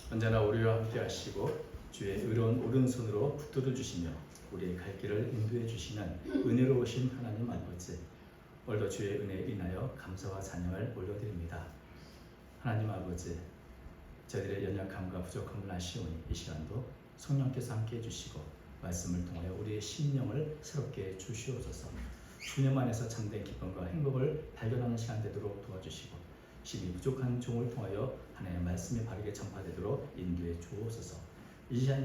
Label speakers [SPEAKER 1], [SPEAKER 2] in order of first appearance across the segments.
[SPEAKER 1] 언제나 우리와 함께 하시고 주의 의로운 오른손으로 붙들어 주시며 우리의 갈 길을 인도해 주시는 은혜로우신 하나님 아버지, 오늘도 주의 은혜에 인하여 감사와 찬양을 올려드립니다. 하나님 아버지, 저희들의 연약함과 부족함을 아시오니 이 시간도 성령께서 함께해 주시고 말씀을 통하여 우리의 심령을 새롭게 주시옵소서. 주님 안에서 참된 기쁨과 행복을 발견하는 시간 되도록 도와주시고 심히 부족한 종을 통하여 하나님의 말씀이 바르게 전파되도록 인도해 주옵소서. 이 시간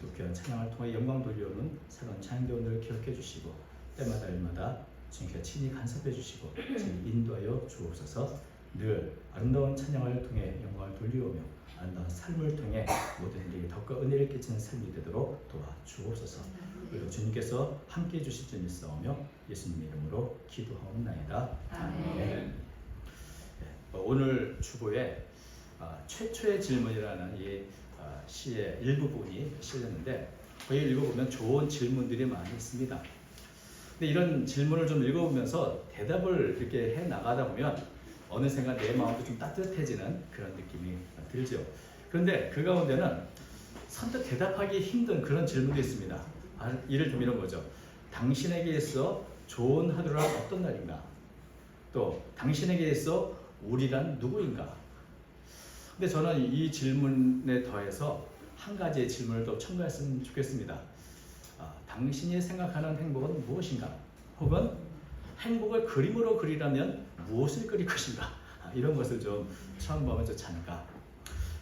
[SPEAKER 1] 또 귀한 찬양을 통해 영광 돌려오는 새로운 찬양대원들을 기억해 주시고 때마다 일마다 주님께 친히 간섭해 주시고 친히 인도하여 주옵소서. 늘 아름다운 찬양을 통해 영광을 돌리오며 아름다운 삶을 통해 모든 이에게 덕과 은혜를 끼치는 삶이 되도록 도와주옵소서. 그리고 주님께서 함께해 주실 줄 믿사오며 예수님 이름으로 기도하옵나이다. 아멘. 오늘 주보에 최초의 질문이라는 이 시의 일부분이 실렸는데 거기 읽어보면 좋은 질문들이 많이 있습니다. 근데 이런 질문을 좀 읽어보면서 대답을 이렇게 해 나가다 보면 어느샌가 내 마음도 좀 따뜻해지는 그런 느낌이 들죠. 그런데 그 가운데는 선뜻 대답하기 힘든 그런 질문도 있습니다. 이를 좀 이런 거죠. 당신에게 있어 좋은 하루란 어떤 날인가? 또 당신에게 있어 우리란 누구인가? 근데 저는 이 질문에 더해서 한 가지의 질문을 또 첨가했으면 좋겠습니다. 당신이 생각하는 행복은 무엇인가? 혹은 행복을 그림으로 그리라면 무엇을 그릴 것인가? 이런 것을 좀 첨가하면 좋지 않을까?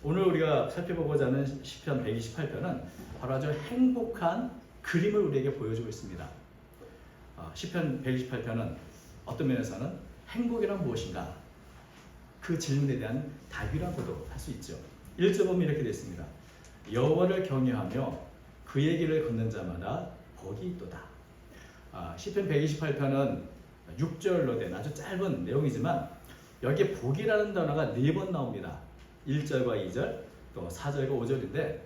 [SPEAKER 1] 오늘 우리가 살펴보고자 하는 시편 128편은 바로 아주 행복한 그림을 우리에게 보여주고 있습니다. 시편 128편은 어떤 면에서는 행복이란 무엇인가? 그 질문에 대한 답이라고도 할 수 있죠. 1절 보면 이렇게 되어 있습니다. 여호와를 경외하며 그의 길을 걷는 자마다 복이 있도다. 시편 128편은 6절로 된 아주 짧은 내용이지만 여기에 복이라는 단어가 4번 나옵니다. 1절과 2절, 또 4절과 5절인데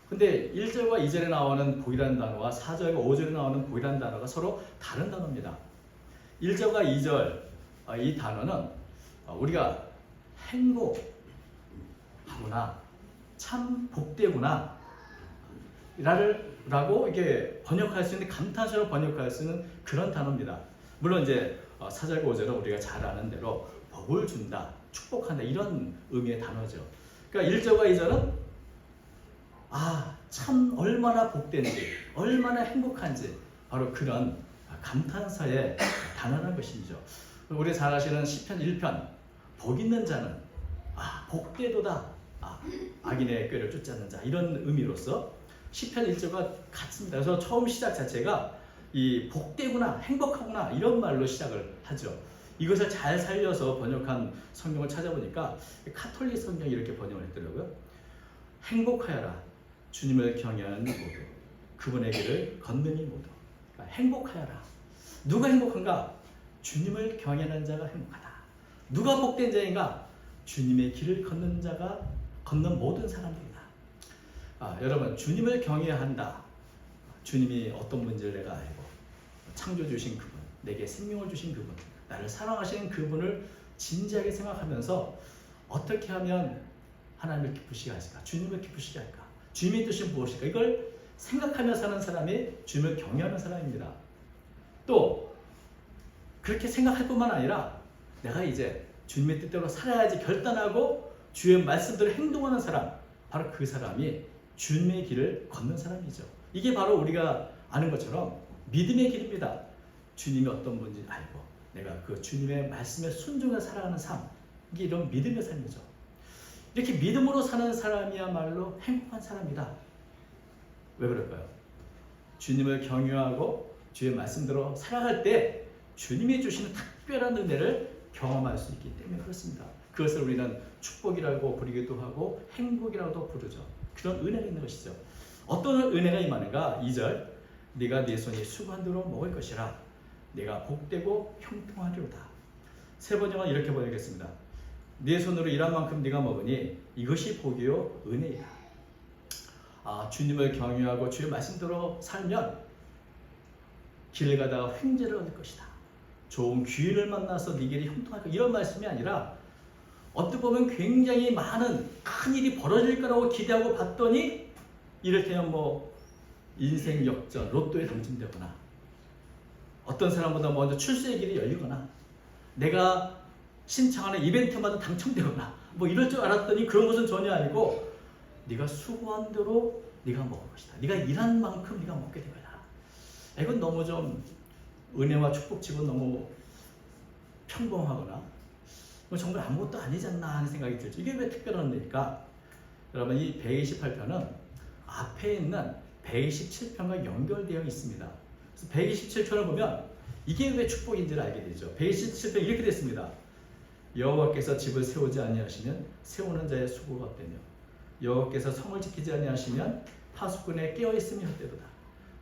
[SPEAKER 1] 근데 1절과 2절에 나오는 복이라는 단어와 4절과 5절에 나오는 복이라는 단어가 서로 다른 단어입니다. 1절과 2절 이 단어는 우리가 행복하구나, 참 복되구나 라고 이렇게 번역할 수 있는, 감탄사로 번역할 수 있는 그런 단어입니다. 물론 이제 4절과 5절은 우리가 잘 아는 대로 복을 준다, 축복한다 이런 의미의 단어죠. 그러니까 1절과 2절은 참 얼마나 복된지, 얼마나 행복한지 바로 그런 감탄사의 단어라는 것이죠. 우리 잘 아시는 시편 1편 복 있는 자는 복되도다, 악인의 꾀를 쫓지 않는 자, 이런 의미로서 시편 1절과 같습니다. 그래서 처음 시작 자체가 이 복되구나, 행복하구나 이런 말로 시작을 하죠. 이것을 잘 살려서 번역한 성경을 찾아보니까 카톨릭 성경이 이렇게 번역을 했더라고요. 행복하여라, 주님을 경외하는 모두, 그분의 길을 걷는 이 모두. 그러니까 행복하여라. 누가 행복한가? 주님을 경외하는 자가 행복하다. 누가 복된 자인가? 주님의 길을 걷는 자가, 걷는 모든 사람들이다. 여러분, 주님을 경외한다. 주님이 어떤 분인지를 내가 알고, 창조 주신 그분, 내게 생명을 주신 그분, 나를 사랑하시는 그분을 진지하게 생각하면서 어떻게 하면 하나님을 기쁘시게 하실까? 주님을 기쁘시게 할까? 주님의 뜻이 무엇일까? 이걸 생각하며 사는 사람이 주님을 경외하는 사람입니다. 또 그렇게 생각할 뿐만 아니라 내가 이제 주님의 뜻대로 살아야지 결단하고 주의 말씀대로 행동하는 사람, 바로 그 사람이 주님의 길을 걷는 사람이죠. 이게 바로 우리가 아는 것처럼 믿음의 길입니다. 주님이 어떤 분인지 알고 내가 그 주님의 말씀에 순종해 살아가는 삶, 이게 이런 믿음의 삶이죠. 이렇게 믿음으로 사는 사람이야말로 행복한 사람이다. 왜 그럴까요? 주님을 경외하고 주의 말씀대로 살아갈 때 주님이 주시는 특별한 은혜를 경험할 수 있기 때문에 그렇습니다. 그것을 우리는 축복이라고 부르기도 하고 행복이라고도 부르죠. 그런 은혜가 있는 것이죠. 어떤 은혜가 임하는가? 2절, 네가 네 손이 수고한 대로 먹을 것이라, 네가 복되고 형통하리로다. 세 번역은 이렇게 번역했습니다. 네 손으로 일한 만큼 네가 먹으니 이것이 복이요 은혜이다. 주님을 경외하고 주의 말씀대로 살면 길을 가다가 횡재를 얻을 것이다. 좋은 귀인을 만나서 네 길이 형통할 것이다. 이런 말씀이 아니라 어떻게 보면 굉장히 많은 큰 일이 벌어질 거라고 기대하고 봤더니 이를테면 뭐 인생 역전, 로또에 당첨되거나 어떤 사람보다 먼저 출세의 길이 열리거나 내가 신청하는 이벤트마다 당첨되거나 뭐 이럴 줄 알았더니 그런 것은 전혀 아니고 네가 수고한 대로 네가 먹을 것이다. 네가 일한 만큼 네가 먹게 될 거다. 이건 너무 좀 은혜와 축복치고 너무 평범하거나 뭐 정말 아무것도 아니지 않나 하는 생각이 들죠. 이게 왜 특별한 일일까? 여러분 이 128편은 앞에 있는 127편과 연결되어 있습니다. 그래서 127편을 보면 이게 왜 축복인지를 알게 되죠. 127편 이렇게 됐습니다. 여호와께서 집을 세우지 아니하시면 세우는 자의 수고가 헛되며 여호와께서 성을 지키지 아니하시면 파수꾼의 깨어있음이 헛되도다.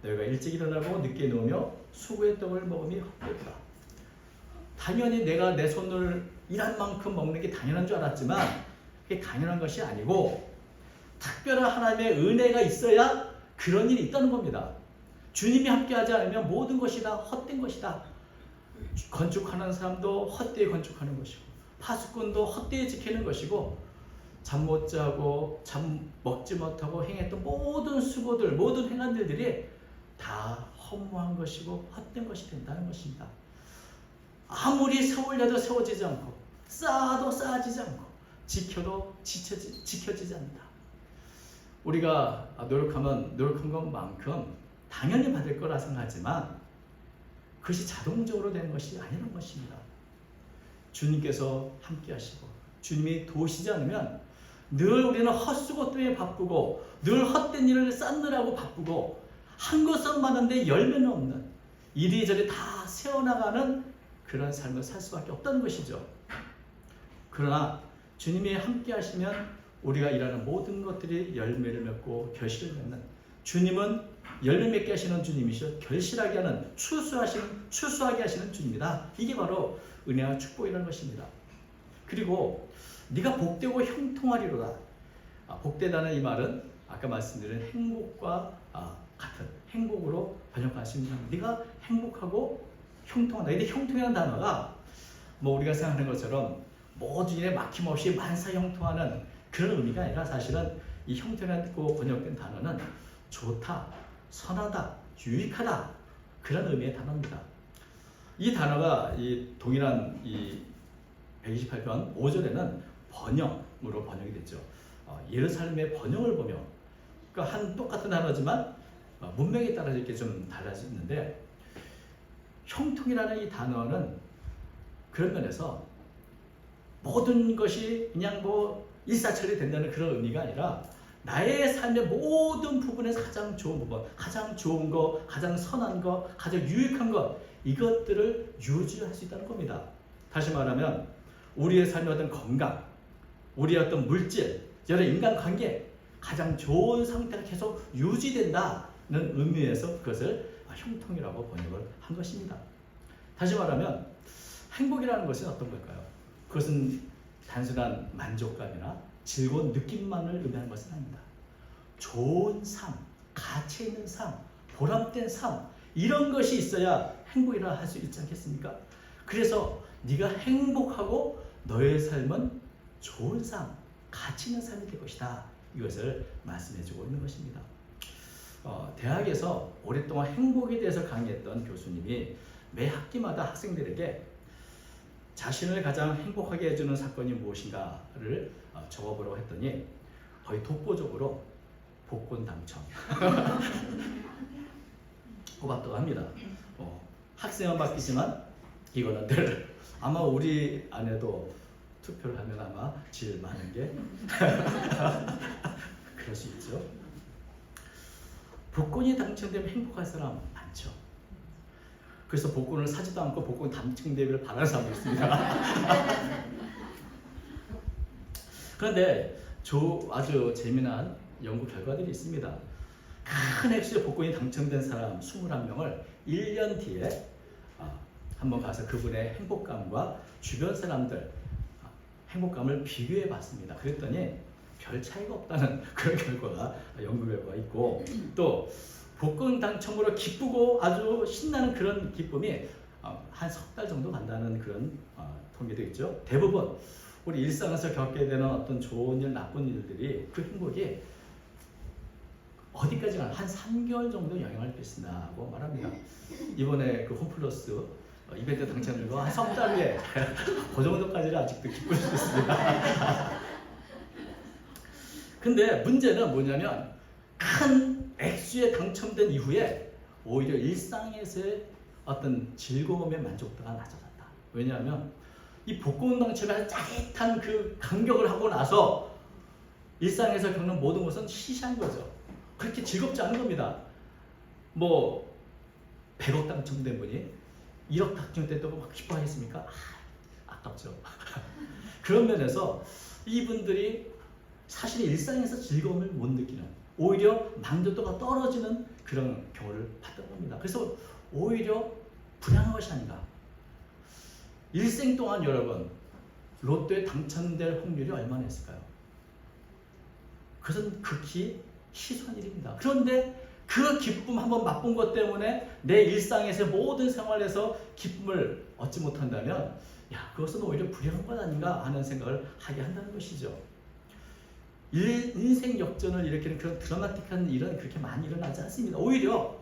[SPEAKER 1] 너희가 일찍 일어나고 늦게 누우며 수고의 떡을 먹음이 헛되도다. 당연히 내가 내 손을 일한 만큼 먹는 게 당연한 줄 알았지만 그게 당연한 것이 아니고 특별한 하나님의 은혜가 있어야 그런 일이 있다는 겁니다. 주님이 함께하지 않으면 모든 것이 다 헛된 것이다. 건축하는 사람도 헛되이 건축하는 것이고 파수꾼도 헛되이 지키는 것이고 잠 못 자고 잠 먹지 못하고 행했던 모든 수고들 모든 행한들이 다 허무한 것이고 헛된 것이 된다는 것입니다. 아무리 세우려도 세워지지 않고 쌓아도 쌓아지지 않고 지켜도 지켜지지 않는다. 우리가 노력하면 노력한 것만큼 당연히 받을 거라 생각하지만 그것이 자동적으로 되는 것이 아니라는 것입니다. 주님께서 함께 하시고 주님이 도우시지 않으면 늘 우리는 헛수고 때문에 바쁘고 늘 헛된 일을 쌓느라고 바쁘고 한 것은 많은데 열매는 없는 이리저리 다 세워나가는 그런 삶을 살 수밖에 없다는 것이죠. 그러나 주님이 함께 하시면 우리가 일하는 모든 것들이 열매를 맺고 결실을 맺는 주님은 열매 맺게 하시는 주님이시죠. 결실하게 하는 추수하게 하시는 주님이다. 이게 바로 은혜와 축복이라는 것입니다. 그리고 네가 복되고 형통하리로다. 복되다는 이 말은 아까 말씀드린 행복과 같은 행복으로 번역하십니다. 네가 행복하고 형통하다. 이 형통이라는 단어가 뭐 우리가 생각하는 것처럼 모든 일에 막힘없이 만사형통하는 그런 의미가 아니라 사실은 이 형통이라고 번역된 단어는 좋다, 선하다, 유익하다 그런 의미의 단어입니다. 이 단어가 이 동일한 이 128편 5절에는 번영으로 번역이 됐죠. 예루살렘의 번영을 보며 그러니까 한 똑같은 단어지만 문맥에 따라 이렇게 좀 달라지는데 형통이라는 이 단어는 그런 면에서 모든 것이 그냥 뭐 일사천리 된다는 그런 의미가 아니라 나의 삶의 모든 부분에서 가장 좋은 부분, 가장 좋은 거, 가장 선한 거, 가장 유익한 것 이것들을 유지할 수 있다는 겁니다. 다시 말하면 우리의 삶의 어떤 건강, 우리의 어떤 물질, 여러 인간관계 가장 좋은 상태가 계속 유지된다는 의미에서 그것을 형통이라고 번역을 한 것입니다. 다시 말하면 행복이라는 것은 어떤 걸까요? 그것은 단순한 만족감이나 즐거운 느낌만을 의미하는 것은 아닙니다. 좋은 삶, 가치 있는 삶, 보람된 삶 이런 것이 있어야 행복이라 할 수 있지 않겠습니까? 그래서 네가 행복하고 너의 삶은 좋은 삶, 가치 있는 삶이 될 것이다. 이것을 말씀해주고 있는 것입니다. 대학에서 오랫동안 행복에 대해서 강의했던 교수님이 매 학기마다 학생들에게 자신을 가장 행복하게 해주는 사건이 무엇인가를 적어보라고 했더니 거의 독보적으로 복권 당첨 뽑았다고 합니다. 학생은 바뀌지만 이거는 늘 아마 우리 안에도 투표를 하면 아마 제일 많은 게 그럴 수 있죠. 복권이 당첨되면 행복한 사람 많죠. 그래서 복권을 사지도 않고 복권 당첨되기를 바라는 사람도 있습니다. 그런데 아주 재미난 연구 결과들이 있습니다. 큰 액수의 복권이 당첨된 사람 21명을 1년 뒤에 한번 가서 그분의 행복감과 주변 사람들 행복감을 비교해 봤습니다. 그랬더니 별 차이가 없다는 그런 연구 결과가 있고 또 복권 당첨으로 기쁘고 아주 신나는 그런 기쁨이 한 석 달 정도 간다는 그런 통계도 있죠. 대부분 우리 일상에서 겪게 되는 어떤 좋은 일, 나쁜 일들이 그 행복이 어디까지 가나 한 3개월 정도 영향을 미친다고 말합니다. 이번에 그 홈플러스 이벤트 당첨률과 한 석 달 후에 그 정도까지는 아직도 기쁠 수 있습니다. 근데 문제는 뭐냐면 큰 액수에 당첨된 이후에 오히려 일상에서의 어떤 즐거움의 만족도가 낮아졌다. 왜냐하면 이 복권 당첨에 짜릿한 그 감격을 하고 나서 일상에서 겪는 모든 것은 시시한 거죠. 그렇게 즐겁지 않은 겁니다. 뭐 100억 당첨된 분이 1억 당첨됐다고 막 기뻐하겠습니까? 아깝죠. 그런 면에서 이분들이 사실 일상에서 즐거움을 못 느끼는, 오히려 만족도가 떨어지는 그런 경우를 봤던 겁니다. 그래서 오히려 불행한 것이 아닌가. 일생 동안 여러분 로또에 당첨될 확률이 얼마나 있을까요? 그것은 극히 희소한 일입니다. 그런데 그 기쁨 한번 맛본 것 때문에 내 일상에서 모든 생활에서 기쁨을 얻지 못한다면 그것은 오히려 불행한 것 아닌가 하는 생각을 하게 한다는 것이죠. 인생 역전을 일으키는 그런 드라마틱한 일은 그렇게 많이 일어나지 않습니다. 오히려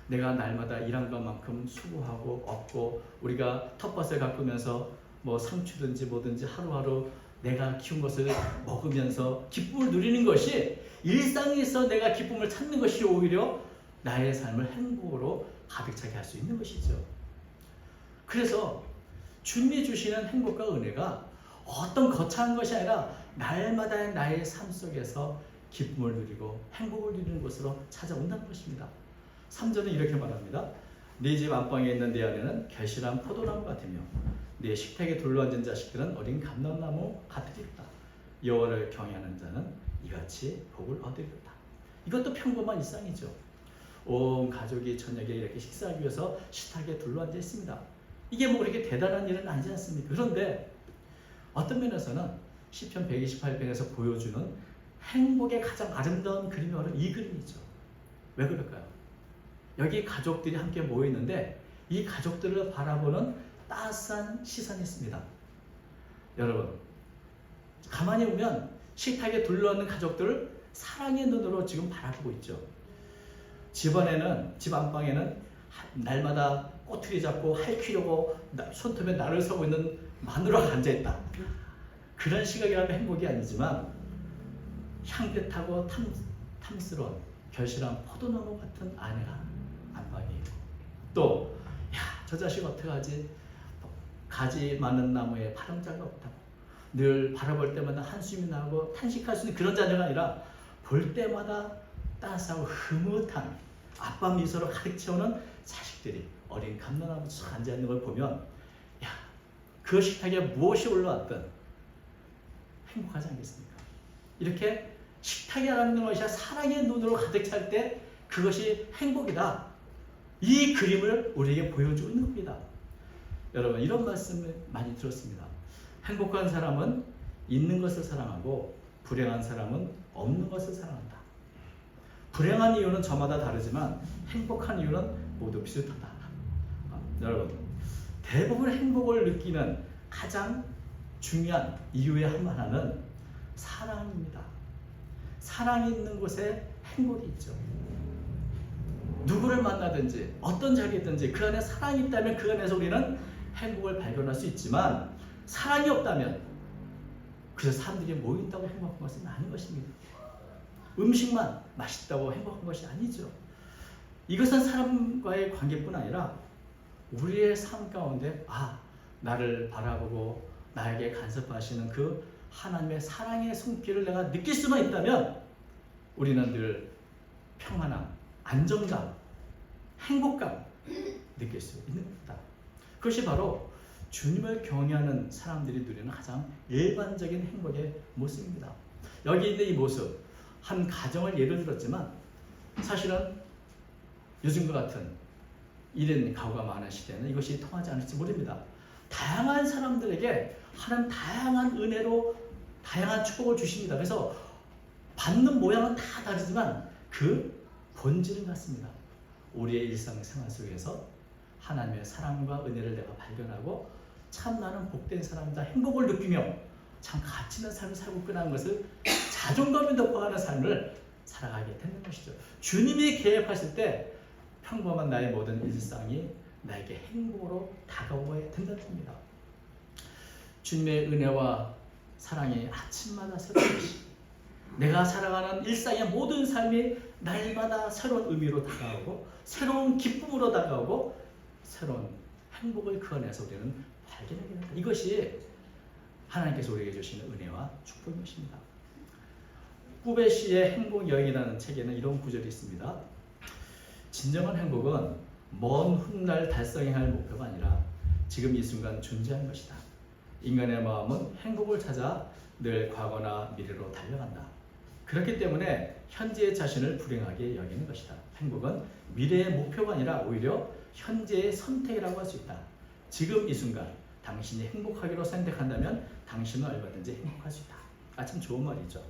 [SPEAKER 1] 내가 날마다 일한 것만큼 수고하고 얻고 우리가 텃밭을 가꾸면서 뭐 상추든지 뭐든지 하루하루 내가 키운 것을 먹으면서 기쁨을 누리는 것이, 일상에서 내가 기쁨을 찾는 것이 오히려 나의 삶을 행복으로 가득 차게 할 수 있는 것이죠. 그래서 주님이 주시는 행복과 은혜가 어떤 거창한 것이 아니라 날마다의 나의 삶 속에서 기쁨을 누리고 행복을 누리는 곳으로 찾아온다는 것입니다. 3절은 이렇게 말합니다. 네 집 안방에 있는 내 아내는 결실한 포도나무 같으며 네 식탁에 둘러앉은 자식들은 어린 감람나무 같으리로다. 여호와를 경외하는 자는 이같이 복을 얻으리로다. 이것도 평범한 일상이죠. 온 가족이 저녁에 이렇게 식사하기 위해서 식탁에 둘러앉아 있습니다. 이게 뭐 그렇게 대단한 일은 아니지 않습니까? 그런데 어떤 면에서는 시편 128편에서 보여주는 행복의 가장 아름다운 그림이 바로 이 그림이죠. 왜 그럴까요? 여기 가족들이 함께 모여 있는데 이 가족들을 바라보는 따스한 시선이 있습니다. 여러분, 가만히 보면 식탁에 둘러있는 가족들을 사랑의 눈으로 지금 바라보고 있죠. 집 안방에는 날마다 꼬투리 잡고 할퀴려고 손톱에 날을 서고 있는 마누라가 앉아있다. 그런 시각이라면 행복이 아니지만 향긋하고 탐스러운 결실한 포도나무 같은 아내가 안방이에요. 또 저 자식 어떡하지? 가지 많은 나무에 파랑자가 없다고 늘 바라볼 때마다 한숨이 나고 탄식할 수 있는 그런 자녀가 아니라 볼 때마다 따스하고 흐뭇한 아빠 미소로 가득 채우는 자식들이 어린 감람나무처럼 앉아있는 걸 보면 그 식탁에 무엇이 올라왔든 행복하지 않겠습니까? 이렇게 식탁에 앉는 것이 사랑의 눈으로 가득 찰 때 그것이 행복이다. 이 그림을 우리에게 보여주고 있는 겁니다. 여러분, 이런 말씀을 많이 들었습니다. 행복한 사람은 있는 것을 사랑하고 불행한 사람은 없는 것을 사랑한다. 불행한 이유는 저마다 다르지만 행복한 이유는 모두 비슷하다. 여러분, 대부분 행복을 느끼는 가장 중요한 이유의 하나는 사랑입니다. 사랑이 있는 곳에 행복이 있죠. 누구를 만나든지 어떤 자리든지 그 안에 사랑이 있다면 그 안에서 우리는 행복을 발견할 수 있지만, 사랑이 없다면 그래서 사람들이 모인다고 행복한 것은 아닌 것입니다. 음식만 맛있다고 행복한 것이 아니죠. 이것은 사람과의 관계뿐 아니라 우리의 삶 가운데 나를 바라보고 나에게 간섭하시는 그 하나님의 사랑의 손길을 내가 느낄 수만 있다면 우리는 늘 평안함, 안정감, 행복감 느낄 수 있는 겁니다. 그것이 바로 주님을 경외하는 사람들이 누리는 가장 일반적인 행복의 모습입니다. 여기 있는 이 모습, 한 가정을 예를 들었지만 사실은 요즘과 같은 1인 가구가 많은 시대는 이것이 통하지 않을지 모릅니다. 다양한 사람들에게 하나님 다양한 은혜로 다양한 축복을 주십니다. 그래서 받는 모양은 다 다르지만 그 본질은 같습니다. 우리의 일상생활 속에서 하나님의 사랑과 은혜를 내가 발견하고 참 나는 복된 사람이다, 행복을 느끼며 참 가치 있는 삶을 살고 있구나 하는 것을 자존감이 높아가는 삶을 살아가게 되는 것이죠. 주님이 계획하실 때 평범한 나의 모든 일상이 나에게 행복으로 다가오게 된다는 겁니다. 주님의 은혜와 사랑이 아침마다 새로운 것이 내가 살아가는 일상의 모든 삶이 날마다 새로운 의미로 다가오고 새로운 기쁨으로 다가오고 새로운 행복을 그 안에서 우리는 발견하게 된다. 이것이 하나님께서 우리에게 주시는 은혜와 축복인 것입니다. 꾸베 씨의 행복 여행이라는 책에는 이런 구절이 있습니다. 진정한 행복은 먼 훗날 달성해야 할 목표가 아니라 지금 이 순간 존재하는 것이다. 인간의 마음은 행복을 찾아 늘 과거나 미래로 달려간다. 그렇기 때문에 현재의 자신을 불행하게 여기는 것이다. 행복은 미래의 목표가 아니라 오히려 현재의 선택이라고 할 수 있다. 지금 이 순간 당신이 행복하기로 선택한다면 당신은 얼마든지 행복할 수 있다. 참 좋은 말이죠.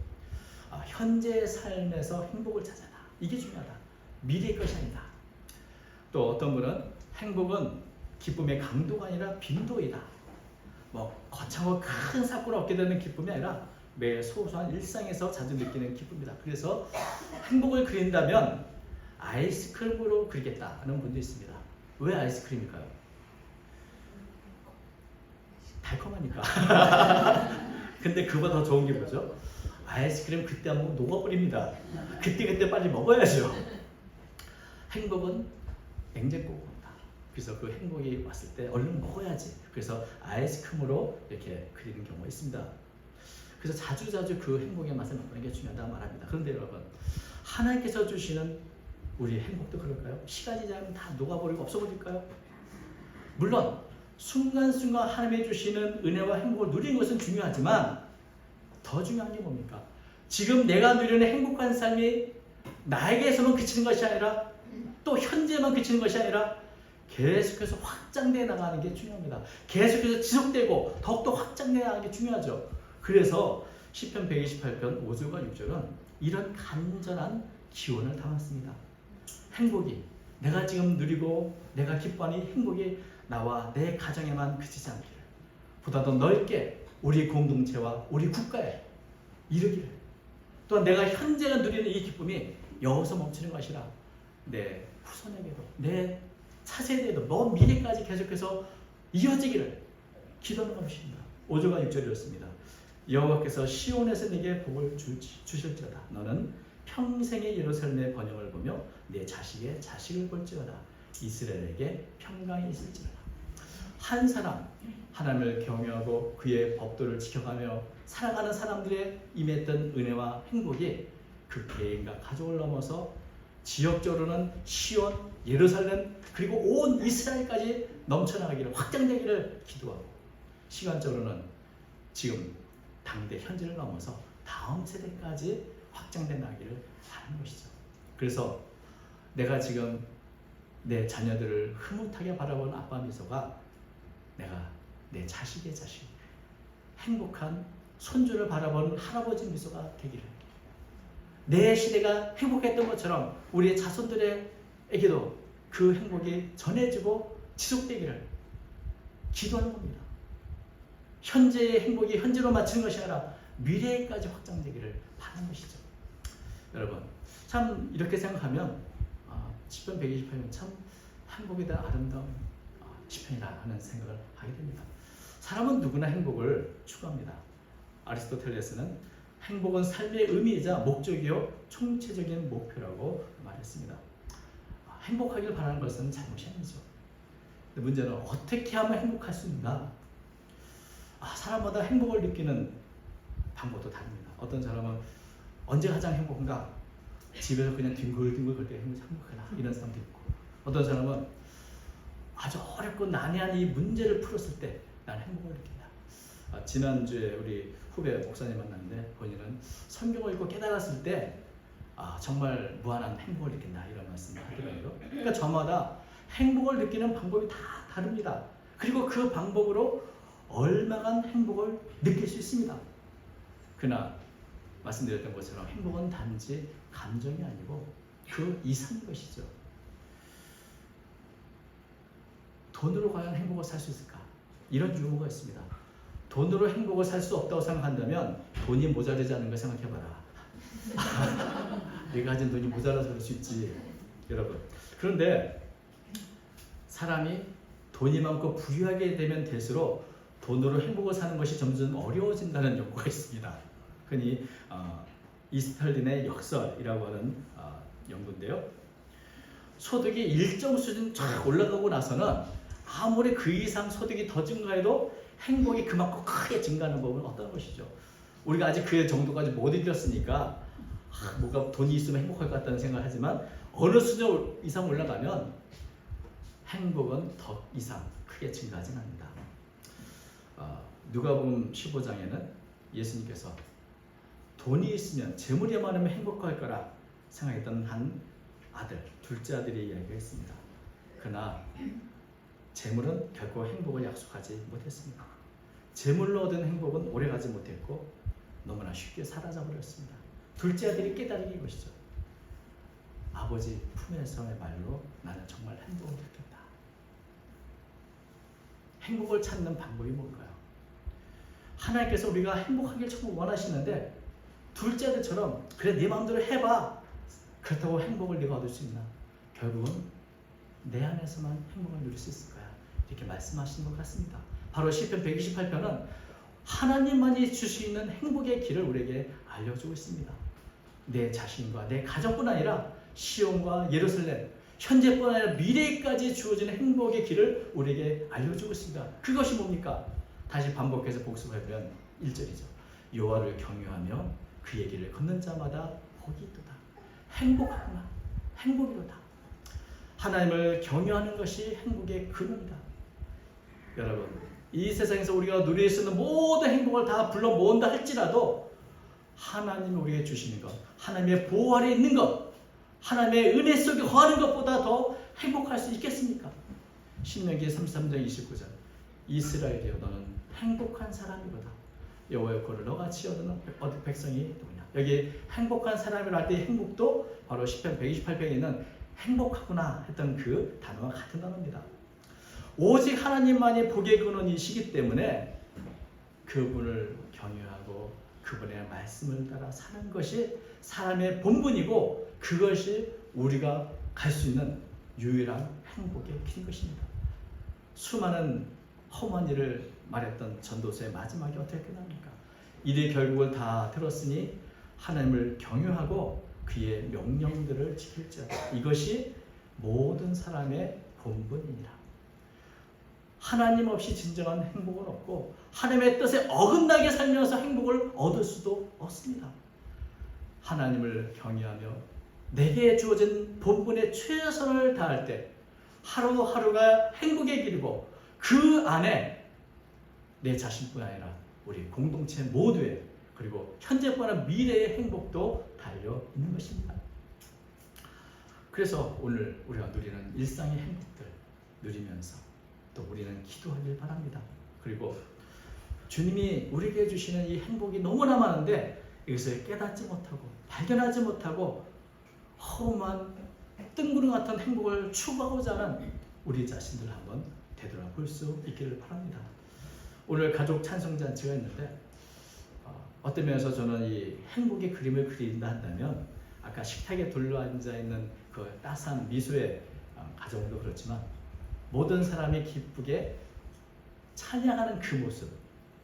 [SPEAKER 1] 현재의 삶에서 행복을 찾아라. 이게 중요하다. 미래의 것이 아니다. 또 어떤 분은 행복은 기쁨의 강도가 아니라 빈도이다. 거창하고 큰 사건을 얻게 되는 기쁨이 아니라 매일 소소한 일상에서 자주 느끼는 기쁨이다. 그래서 행복을 그린다면 아이스크림으로 그리겠다 하는 분도 있습니다. 왜 아이스크림일까요? 달콤하니까. 근데 그보다 더 좋은 게 뭐죠? 아이스크림 그때 한번 녹아버립니다. 그때 빨리 먹어야죠. 행복은 냉장고가 온다. 그래서 그 행복이 왔을 때 얼른 먹어야지. 그래서 아이스크림으로 이렇게 그리는 경우가 있습니다. 그래서 자주자주 그 행복의 맛을 맛보는 게 중요하다 말합니다. 그런데 여러분, 하나님께서 주시는 우리 행복도 그럴까요? 시간이 지나면 다 녹아버리고 없어버릴까요? 물론 순간순간 하나님이 주시는 은혜와 행복을 누리는 것은 중요하지만 더 중요한 게 뭡니까? 지금 내가 누리는 행복한 삶이 나에게서만 그치는 것이 아니라 또 현재만 그치는 것이 아니라 계속해서 확장되어 나가는 게 중요합니다. 계속해서 지속되고 더욱더 확장되어 나가는 게 중요하죠. 그래서 시편 128편 5절과 6절은 이런 간절한 기원을 담았습니다. 행복이 내가 지금 누리고 내가 기뻐하는 행복이 나와 내 가정에만 그치지 않기를 보다 더 넓게 우리 공동체와 우리 국가에 이르기를 또한 내가 현재가 누리는 이 기쁨이 여기서 멈추는 것이라 내 후손에게도 내 차세대에도 먼 미래까지 계속해서 이어지기를 기도하는 것입니다. 5절과 6절이었습니다. 여호와께서 시온에서 내게 복을 주실지어다. 너는 평생의 예루살렘의 번영을 보며 내 자식의 자식을 볼지어다. 이스라엘에게 평강이 있을지어다. 한 사람 하나님을 경외하고 그의 법도를 지켜가며 살아가는 사람들의 임했던 은혜와 행복이 그 개인과 가족을 넘어서 지역적으로는 시온, 예루살렘 그리고 온 이스라엘까지 넘쳐나가기를 확장되기를 기도하고 시간적으로는 지금 당대 현재를 넘어서 다음 세대까지 확장돼 나가기를 바라는 것이죠. 그래서 내가 지금 내 자녀들을 흐뭇하게 바라보는 아빠 미소가 내가 내 자식의 자식 행복한 손주를 바라보는 할아버지 미소가 되기를 내 시대가 행복했던 것처럼 우리의 자손들에게도 그 행복이 전해지고 지속되기를 기도하는 겁니다. 현재의 행복이 현재로 맞추는 것이 아니라 미래까지 확장되기를 바라는 것이죠. 여러분 참 이렇게 생각하면 시편 128편 참 행복에 대한 아름다운 시편이라 하는 생각을 하게 됩니다. 사람은 누구나 행복을 추구합니다. 아리스토텔레스는 행복은 삶의 의미이자 목적이요 총체적인 목표라고 말했습니다. 행복하길 바라는 것은 잘못이 아니죠. 근데 문제는 어떻게 하면 행복할 수 있나? 사람마다 행복을 느끼는 방법도 다릅니다. 어떤 사람은 언제 가장 행복한가? 집에서 그냥 뒹굴뒹굴 걸 때 행복하다 이런 사람도 있고 어떤 사람은 아주 어렵고 난해한 이 문제를 풀었을 때 난 행복을 느낀다. 지난주에 우리 후배 목사님 만났는데 본인은 성경을 읽고 깨달았을 때 정말 무한한 행복을 느낀다 이런 말씀을 하더라고요. 그러니까 저마다 행복을 느끼는 방법이 다 다릅니다. 그리고 그 방법으로 얼마간 행복을 느낄 수 있습니다. 그러나 말씀드렸던 것처럼 행복은 단지 감정이 아니고 그 이상인 것이죠. 돈으로 과연 행복을 살 수 있을까? 이런 유무가 있습니다. 돈으로 행복을 살 수 없다고 생각한다면 돈이 모자르지 않은 걸 생각해봐라. 내가 가진 돈이 모자라서 그럴 수 있지, 여러분. 그런데 사람이 돈이 많고 부유하게 되면 될수록 돈으로 행복을 사는 것이 점점 어려워진다는 연구가 있습니다. 흔히 이스탈린의 역설이라고 하는 연구인데요. 소득이 일정 수준 쫙 올라가고 나서는 아무리 그 이상 소득이 더 증가해도 행복이 그만큼 크게 증가하는 법은 어떤 것이죠? 우리가 아직 그 정도까지 못 이뤘으니까 뭔가 돈이 있으면 행복할 것 같다는 생각을 하지만 어느 수준 이상 올라가면 행복은 더 이상 크게 증가하진 않는다. 누가복음 15장에는 예수님께서 돈이 있으면 재물이 많으면 행복할 거라 생각했던 한 아들, 둘째 아들의 이야기가 있습니다. 그러나 재물은 결코 행복을 약속하지 못했습니다. 재물로 얻은 행복은 오래가지 못했고 너무나 쉽게 사라져버렸습니다. 둘째 아들이 깨달은 것이죠. 아버지 품에서의 말로 나는 정말 행복을 느꼈다. 행복을 찾는 방법이 뭘까요? 하나님께서 우리가 행복하길 정말 원하시는데 둘째 아들처럼 그래 네 마음대로 해봐. 그렇다고 행복을 네가 얻을 수 있나? 결국은 내 안에서만 행복을 누릴 수 있을 거야. 이렇게 말씀하시는 것 같습니다. 바로 시편 128편은 하나님만이 줄 수 있는 행복의 길을 우리에게 알려주고 있습니다. 내 자신과 내 가족뿐 아니라 시온과 예루살렘, 현재뿐 아니라 미래까지 주어지는 행복의 길을 우리에게 알려주고 있습니다. 그것이 뭡니까? 다시 반복해서 복습해보면 1절이죠. 여호와를 경유하며 그의 길을 걷는 자마다 복이 있도다. 행복하구나. 행복이로다. 하나님을 경유하는 것이 행복의 근원이다. 여러분, 이 세상에서 우리가 누릴 수 있는 모든 행복을 다 불러 모은다 할지라도 하나님이 우리에게 주시는 것, 하나님의 보호 아래 있는 것, 하나님의 은혜 속에 거하는 것보다 더 행복할 수 있겠습니까? 신명기 33장 29절 이스라엘이여 너는 행복한 사람이로다. 여호와의 꼴을 너같이 얻은 백성이 누구냐. 여기 행복한 사람이라 할 때 행복도 바로 시편 128편에 있는 행복하구나 했던 그 단어와 같은 단어입니다. 오직 하나님만이 복의 근원이시기 때문에 그분을 경유하고 그분의 말씀을 따라 사는 것이 사람의 본분이고 그것이 우리가 갈 수 있는 유일한 행복의 길인 것입니다. 수많은 험한 일을 말했던 전도서의 마지막이 어떻게 끝납니까? 이들이 결국은 다 들었으니 하나님을 경유하고 그의 명령들을 지킬지어다. 이것이 모든 사람의 본분이니라. 하나님 없이 진정한 행복은 없고 하나님의 뜻에 어긋나게 살면서 행복을 얻을 수도 없습니다. 하나님을 경외하며 내게 주어진 본분에 최선을 다할 때 하루하루가 행복의 길이고 그 안에 내 자신뿐 아니라 우리 공동체 모두의 그리고 현재뿐 아니라 미래의 행복도 달려 있는 것입니다. 그래서 오늘 우리가 누리는 일상의 행복들 누리면서 또 우리는 기도하길 바랍니다. 그리고 주님이 우리에게 주시는 이 행복이 너무나 많은데 이것을 깨닫지 못하고 발견하지 못하고 허무한 뜬구름 같은 행복을 추구하고자 하는 우리 자신들 한번 되돌아볼 수 있기를 바랍니다. 오늘 가족 찬송잔치가 있는데 어떤 면에서 저는 이 행복의 그림을 그린다 한다면 아까 식탁에 둘러앉아 있는 그 따스한 미소의 가정도 그렇지만 모든 사람이 기쁘게 찬양하는 그 모습,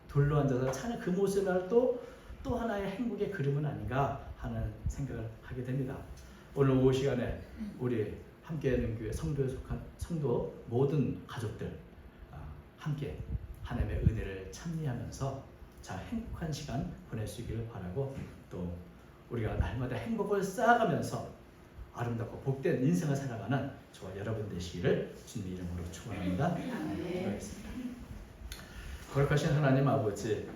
[SPEAKER 1] 둘러앉아서 찬양 그 모습을 또 하나의 행복의 그림은 아닌가 하는 생각을 하게 됩니다. 오늘 오후 시간에 우리 함께하는 교회 성도에 속한 성도 모든 가족들 함께 하나님의 은혜를 찬미하면서 자 행복한 시간 보낼 수 있기를 바라고 또 우리가 날마다 행복을 쌓아가면서 아름답고 복된 인생을 살아가는 저와 여러분 되시기를 주님의 이름으로 축원합니다. 기도하겠습니다. 거룩하신 하나님 아버지,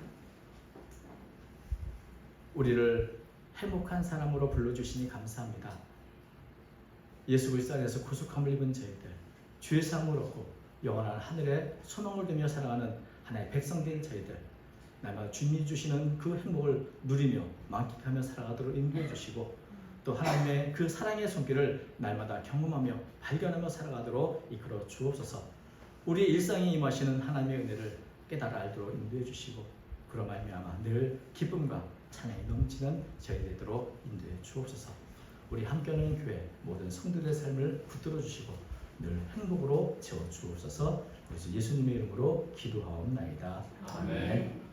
[SPEAKER 1] 우리를 행복한 사람으로 불러주시니 감사합니다. 예수 그리스도 안에서 구속함을 입은 저희들, 주의 사함을 얻고 영원한 하늘에 소망을 두며 살아가는 하나의 백성된 저희들, 날마다 주님이 주시는 그 행복을 누리며 만끽하며 살아가도록 인도해 주시고 또 하나님의 그 사랑의 손길을 날마다 경험하며 발견하며 살아가도록 이끌어 주옵소서. 우리 일상에 임하시는 하나님의 은혜를 깨달아 알도록 인도해 주시고 그로 말미암아 늘 기쁨과 찬양이 넘치는 저희 되도록 인도해 주옵소서. 우리 함께하는 교회 모든 성도들의 삶을 붙들어 주시고 늘 행복으로 채워 주옵소서. 우리 주 예수님의 이름으로 기도하옵나이다.
[SPEAKER 2] 아멘.